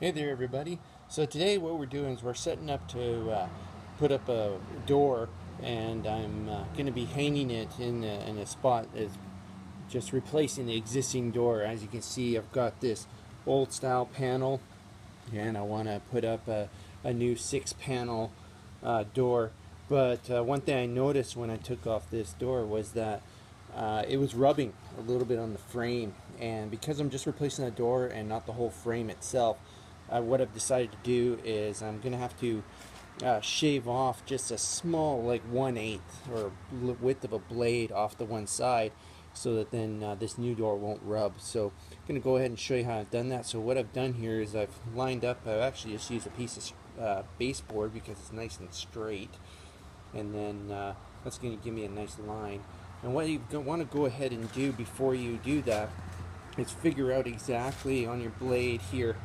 Hey there, everybody. So today, what we're doing is we're setting up to put up a door, and I'm going to be hanging it in a spot that's just replacing the existing door. As you can see, I've got this old style panel, and I want to put up a new 6 panel door. But one thing I noticed when I took off this door was that it was rubbing a little bit on the frame, and because I'm just replacing the door and not the whole frame itself, what I've decided to do is I'm gonna have to shave off just a small, like 1/8 or width of a blade off the one side, so that then this new door won't rub. So I'm gonna go ahead and show you how I've done that. So what I've done here is I've lined up. I've actually just used a piece of baseboard because it's nice and straight, and then that's going to give me a nice line. And what you want to go ahead and do before you do that is figure out exactly on your blade here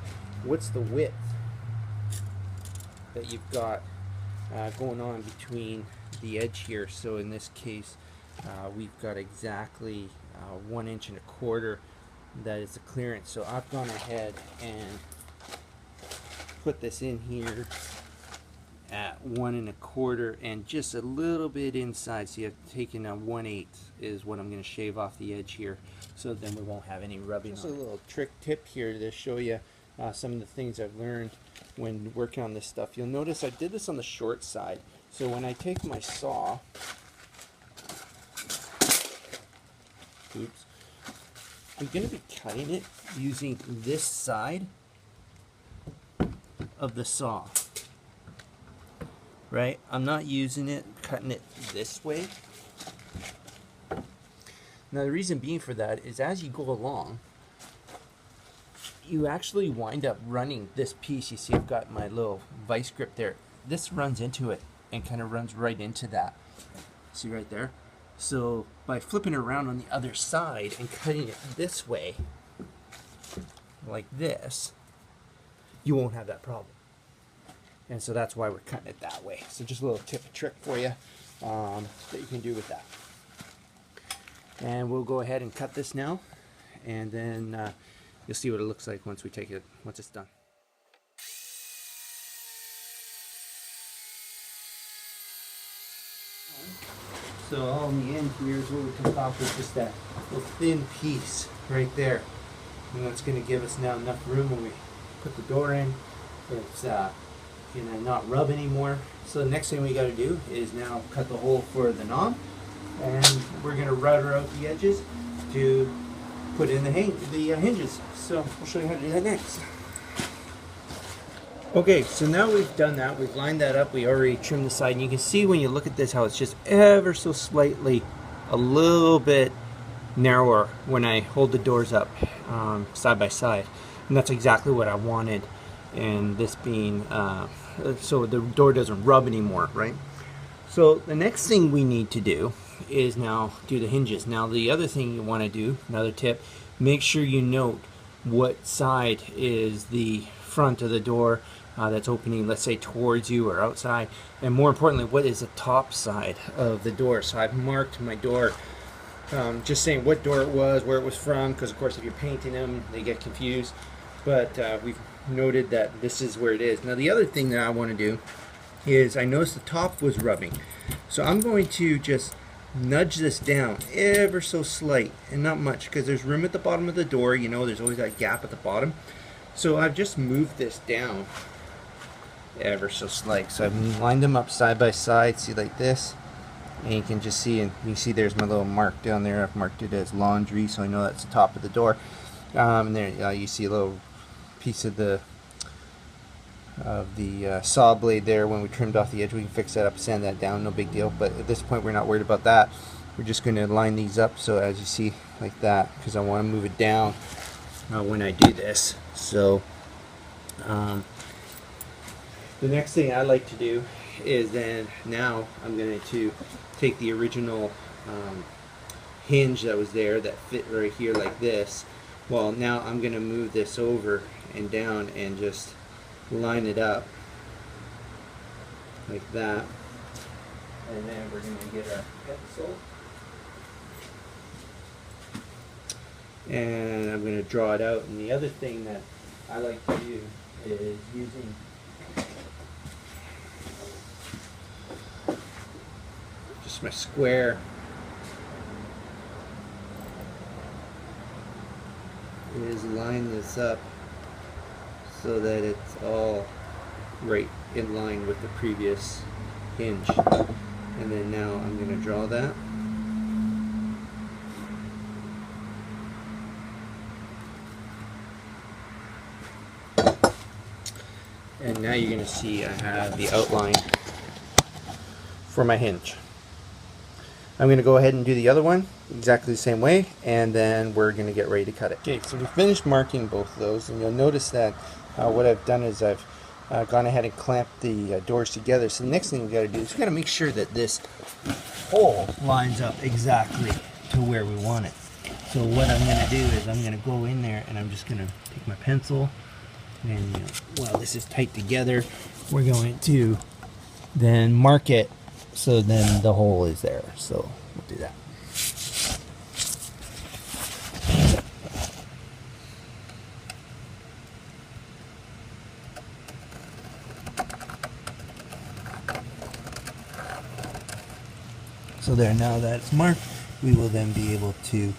what's the width that you've got going on between the edge here. So in this case, we've got exactly 1.25 inches that is the clearance. So I've gone ahead and put this in here at 1.25 and just a little bit inside. So you have taken a 1/8 is what I'm going to shave off the edge here, so then we won't have any rubbing. Just a little trick tip here to show you some of the things I've learned when working on this stuff. You'll notice I did this on the short side. So when I take my saw, oops, I'm going to be cutting it using this side of the saw. Right? I'm not cutting it this way. Now the reason being for that is as you go along, you actually wind up running this piece. You see I've got my little vice grip there. This runs into it and kind of runs right into that. See right there? So by flipping it around on the other side and cutting it this way, like this, you won't have that problem. And so that's why we're cutting it that way. So just a little trick for you that you can do with that. And we'll go ahead and cut this now, and then you'll see what it looks like once it's done. So all in the end here is what we took off with just that little thin piece right there. And that's going to give us now enough room when we put the door in. It's not rub anymore. So the next thing we got to do is now cut the hole for the knob, and we're going to router out the edges to put in the hinges. So I'll show you how to do that next. Okay, so now we've done that. We've lined that up. We already trimmed the side, and you can see when you look at this how it's just ever so slightly a little bit narrower when I hold the doors up side by side, and that's exactly what I wanted. And this being so the door doesn't rub anymore, right? So the next thing we need to do is now do the hinges. Now the other thing you want to do, another tip, make sure you note what side is the front of the door that's opening, let's say towards you or outside, and more importantly, what is the top side of the door. So I've marked my door, just saying what door it was, where it was from, because of course if you're painting them they get confused, but we've noted that this is where it is. Now the other thing that I want to do is I noticed the top was rubbing, so I'm going to just nudge this down ever so slight, and not much because there's room at the bottom of the door. You know, there's always that gap at the bottom. So I've just moved this down ever so slight. So I've lined them up side by side, see, like this, and you can just see, and you see there's my little mark down there. I've marked it as laundry, so I know that's the top of the door. And there you see a little piece of the saw blade there. When we trimmed off the edge, we can fix that up, sand that down, no big deal. But at this point we're not worried about that. We're just going to line these up, so as you see, like that, because I want to move it down when I do this. So the next thing I like to do is then now I'm going to take the original hinge that was there that fit right here like this. Well, now I'm going to move this over and down and just line it up like that, and then we're going to get our pencil, and I'm going to draw it out. And the other thing that I like to do is using just my square is line this up so that it's all right in line with the previous hinge. And then now I'm going to draw that. And now you're going to see I have the outline for my hinge. I'm going to go ahead and do the other one exactly the same way, and then we're going to get ready to cut it. Okay, so we finished marking both of those, and you'll notice that what I've done is I've gone ahead and clamped the doors together. So the next thing we got to do is we got to make sure that this hole lines up exactly to where we want it. So what I'm going to do is I'm going to go in there and I'm just going to take my pencil and while this is tight together, we're going to then mark it so then the hole is there. So we'll do that. So there, now that it's marked, we will then be able to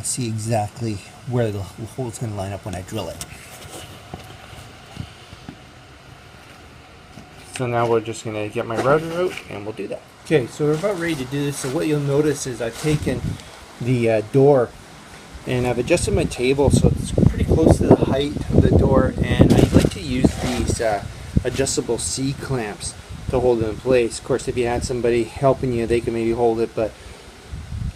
see exactly where the hole is going to line up when I drill it. So now we're just going to get my router out and we'll do that. Okay, so we're about ready to do this. So what you'll notice is I've taken the door and I've adjusted my table so it's pretty close to the height of the door, and I like to use these adjustable C-clamps to hold it in place. Of course, if you had somebody helping you, they can maybe hold it, but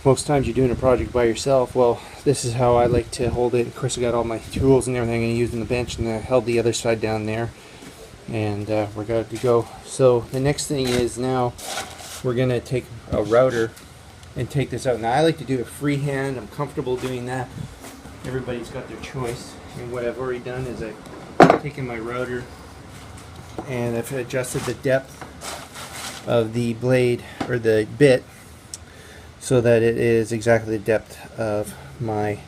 most times you're doing a project by yourself. Well, this is how I like to hold it. Of course, I got all my tools and everything I'm going to use on the bench, and I held the other side down there, and we're good to go. So the next thing is now we're going to take a router and take this out. Now I like to do it freehand. I'm comfortable doing that. Everybody's got their choice. And what I've already done is I've taken my router and I've adjusted the depth of the blade or the bit so that it is exactly the depth of my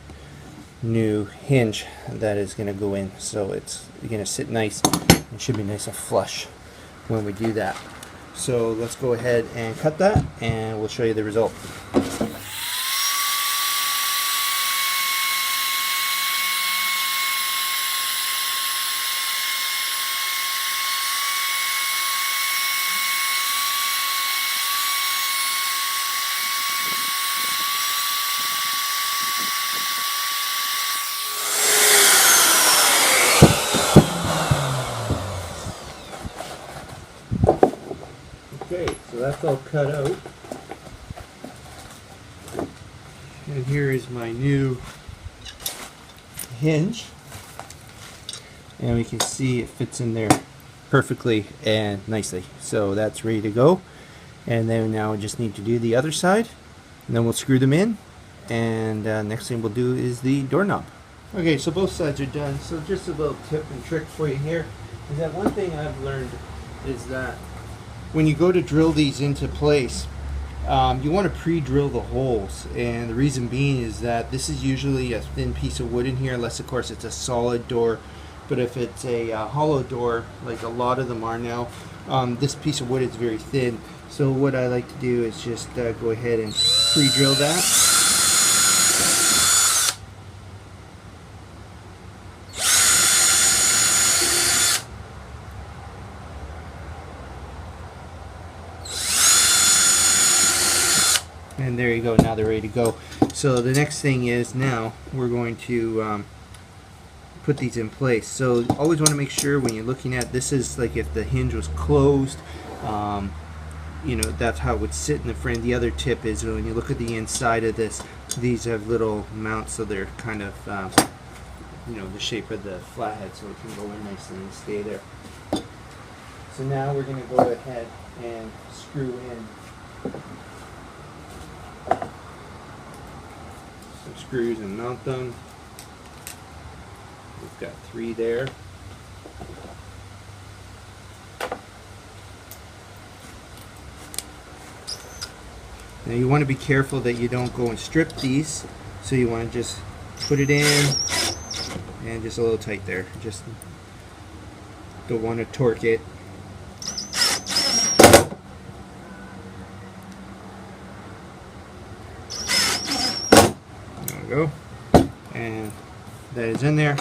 new hinge that is going to go in. So it's going to sit nice and should be nice and flush when we do that. So let's go ahead and cut that and we'll show you the result. Okay, so that's all cut out. And here is my new hinge. And we can see it fits in there perfectly and nicely. So that's ready to go. And then now we just need to do the other side. And then we'll screw them in. And next thing we'll do is the doorknob. Okay, so both sides are done. So just a little tip and trick for you here is that one thing I've learned is that when you go to drill these into place, you want to pre-drill the holes, and the reason being is that this is usually a thin piece of wood in here, unless of course it's a solid door. But if it's a hollow door, like a lot of them are now, this piece of wood is very thin. So what I like to do is just go ahead and pre-drill that. And there you go, now they're ready to go. So the next thing is now we're going to put these in place. So always want to make sure when you're looking at this is like if the hinge was closed, you know, that's how it would sit in the frame. The other tip is when you look at the inside of this, these have little mounts, so they're kind of you know, the shape of the flathead, so it can go in nicely and stay there. So now we're going to go ahead and screw in some screws and mount them. We've got 3 there. Now you want to be careful that you don't go and strip these, so you want to just put it in and just a little tight there. Just Don't want to torque it. There we go. And that is in there.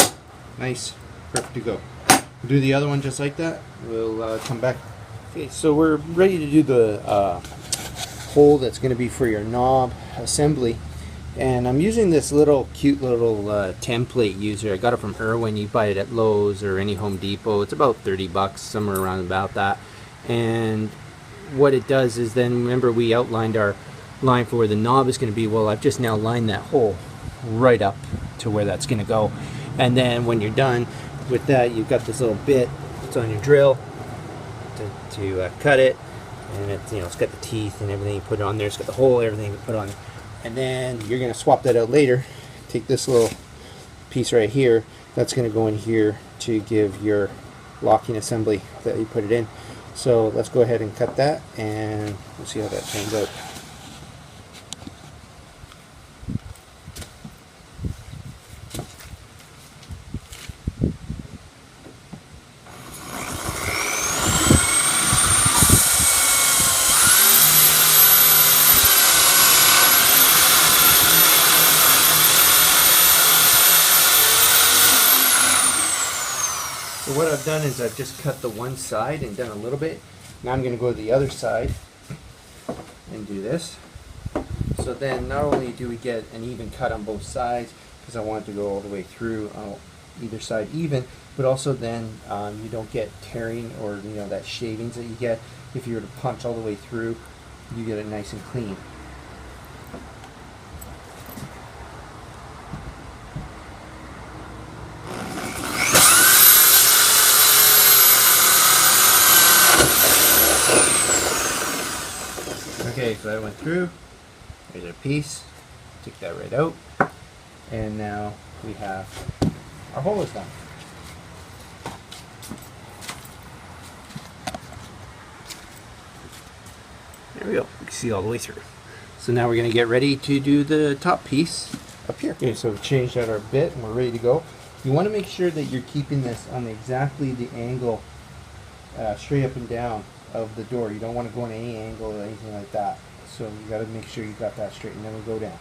Nice. Perfect to go. Do the other one just like that. We'll come back. Okay, so we're ready to do the hole that's going to be for your knob assembly. And I'm using this little cute little template user. I got it from Irwin. You buy it at Lowe's or any Home Depot. It's about 30 bucks, somewhere around about that. And what it does is then, remember we outlined our line for where the knob is going to be. Well, I've just now lined that hole right up to where that's going to go. And then when you're done with that, you've got this little bit that's on your drill to cut it. And it's, you know, it's got the teeth and everything you put it on there. It's got the hole, everything you put on. And then you're going to swap that out later. Take this little piece right here. That's going to go in here to give your locking assembly that you put it in. So let's go ahead and cut that, and we'll see how that turns out. So what I've done is I've just cut the one side and done a little bit. Now I'm going to go to the other side and do this. So then not only do we get an even cut on both sides, because I want it to go all the way through either side even, but also then you don't get tearing or, you know, that shavings that you get. If you were to punch all the way through, you get it nice and clean. Okay, so I went through, there's our piece, take that right out, and now we have our hole is done. There we go, you can see all the way through. So now we're going to get ready to do the top piece up here. Okay, so we've changed out our bit and we're ready to go. You want to make sure that you're keeping this on exactly the angle straight up and down of the door. You don't want to go in any angle or anything like that. So you got to make sure you got that straight, and then we go down.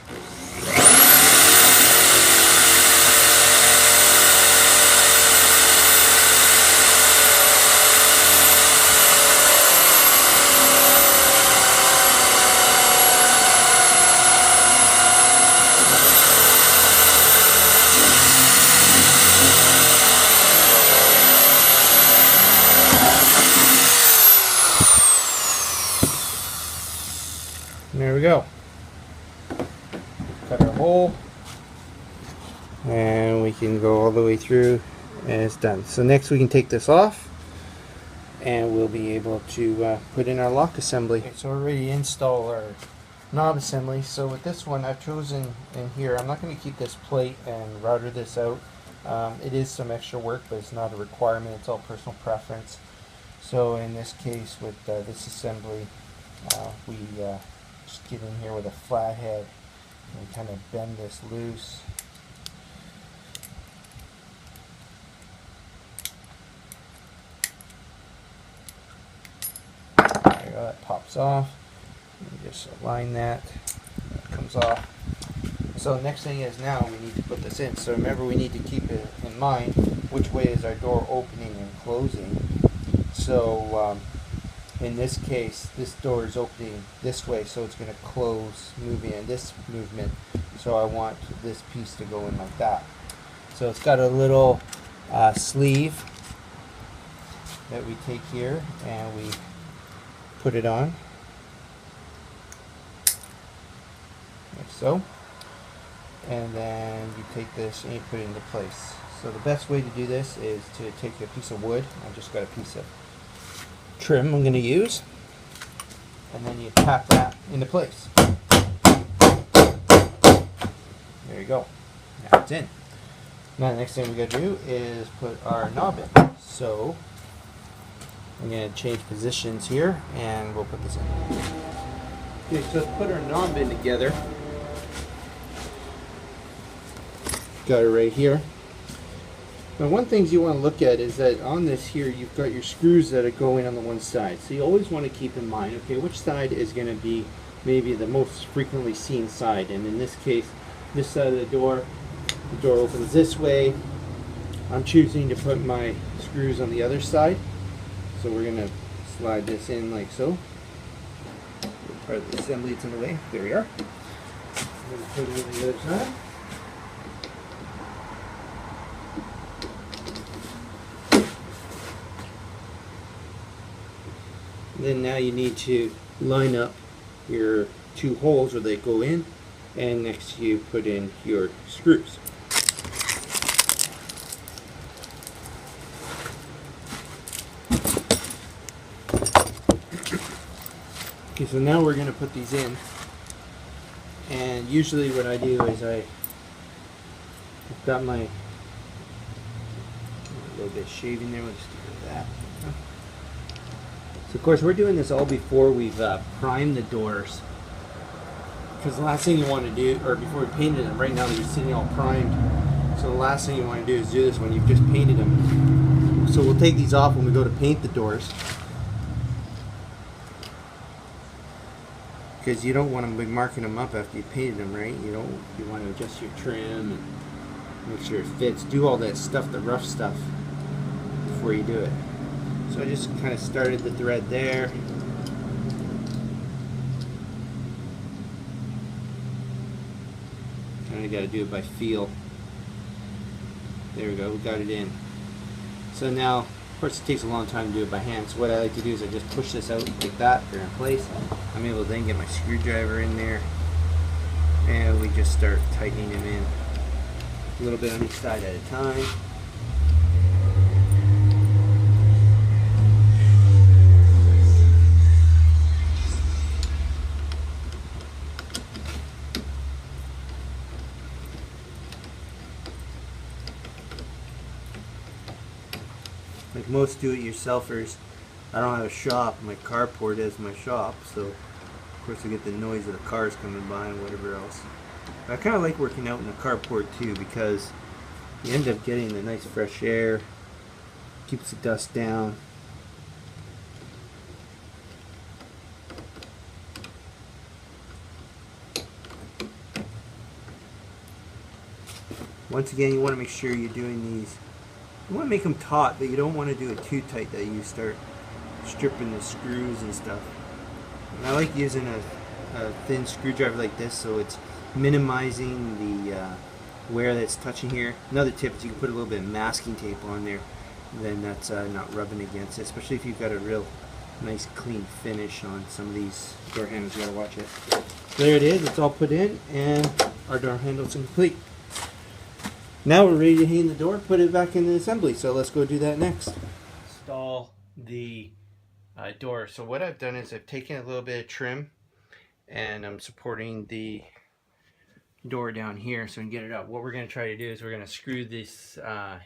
And there we go. Cut our hole, and we can go all the way through, and it's done. So next we can take this off, and we'll be able to put in our lock assembly. Okay, so we're ready to install our knob assembly. So with this one, I've chosen in here, I'm not going to keep this plate and router this out. It is some extra work, but it's not a requirement. It's all personal preference. So in this case, with this assembly, we just get in here with a flathead and kind of bend this loose. There you go, that pops off. And just align that. That comes off. So next thing is now we need to put this in. So remember, we need to keep it in mind which way is our door opening and closing. So in this case, this door is opening this way, so it's going to close, moving in this movement. So I want this piece to go in like that. So it's got a little sleeve that we take here and we put it on, like so. And then you take this and you put it into place. So the best way to do this is to take a piece of wood. I just got a piece of trim I'm going to use, and then you tap that into place. There you go. Now it's in. Now the next thing we got to do is put our knob in. So I'm going to change positions here, and we'll put this in. Okay, so let's put our knob in together. Got it right here. Now, one thing you want to look at is that on this here, you've got your screws that are going on the one side. So you always want to keep in mind, okay, which side is going to be maybe the most frequently seen side. And in this case, this side of the door opens this way. I'm choosing to put my screws on the other side. So we're going to slide this in like so. Part of the assembly, it's in the way. There we are. I'm going to put it on the other side. Then now you need to line up your two holes where they go in, and next you put in your screws. Okay, so now we're going to put these in, and usually what I do is I've got my, a little bit of shaving there, we'll just get rid of that. So of course we're doing this all before we've primed the doors, because the last thing you want to do, or before we painted them, right now they're sitting all primed, so the last thing you want to do is do this when you've just painted them. So we'll take these off when we go to paint the doors, because you don't want to be marking them up after you painted them, right? You want to adjust your trim and make sure it fits, do all that stuff, the rough stuff, before you do it. So I just kind of started the thread there. Kind of got to do it by feel. There we go, we got it in. So now, of course it takes a long time to do it by hand, so what I like to do is I just push this out like that, they're in place. I'm able to then get my screwdriver in there, and we just start tightening them in a little bit on each side at a time. Like most do-it-yourselfers, I don't have a shop. My carport is my shop, so of course I get the noise of the cars coming by and whatever else. But I kind of like working out in the carport too, because you end up getting the nice fresh air, keeps the dust down. Once again, you want to make sure you're doing these. You want to make them taut, but you don't want to do it too tight that you start stripping the screws and stuff. And I like using a thin screwdriver like this, so it's minimizing the wear that's touching here. Another tip is you can put a little bit of masking tape on there, then that's not rubbing against it, especially if you've got a real nice clean finish on some of these door handles. You gotta watch it. There it is, it's all put in, and our door handles are complete. Now we're ready to hang the door, put it back in the assembly, so let's go do that next. Install the door. So what I've done is I've taken a little bit of trim and I'm supporting the door down here so we can get it up. What we're going to try to do is we're going to screw this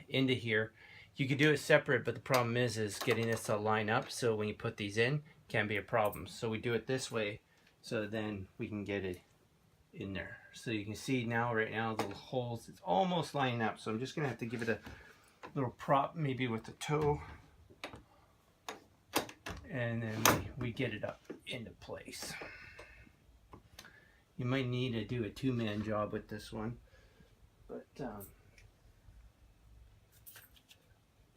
into here. You could do it separate, but the problem is getting this to line up, so when you put these in can be a problem. So we do it this way, so then we can get it in there. So you can see now, right now, the holes, it's almost lining up. So I'm just gonna have to give it a little prop, maybe with the toe, and then we get it up into place. You might need to do a two-man job with this one, but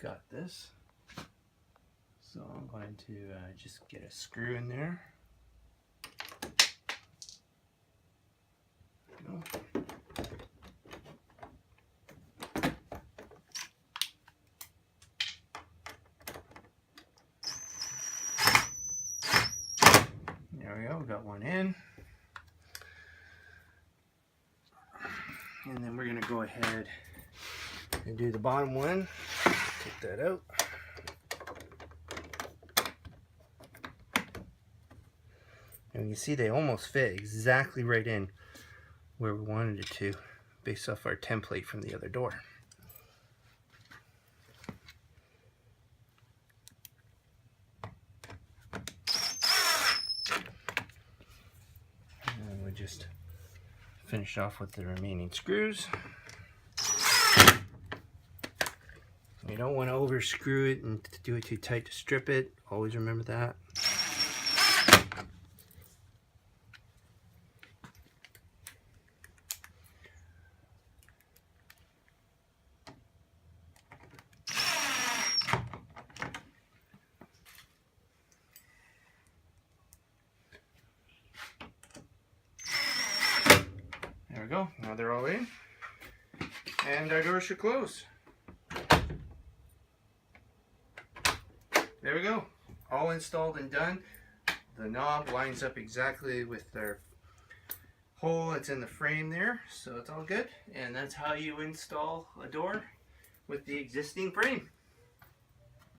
got this. So I'm going to just get a screw in there. There we go, we got one in. And then we're going to go ahead and do the bottom one. Take that out. And you see they almost fit exactly right in where we wanted it to, based off our template from the other door. And we just finish off with the remaining screws. You don't want to over screw it and do it too tight to strip it. Always remember that. There we go. Now they're all in. And our door should close. There we go. All installed and done. The knob lines up exactly with their hole that's in the frame there. So it's all good. And that's how you install a door with the existing frame.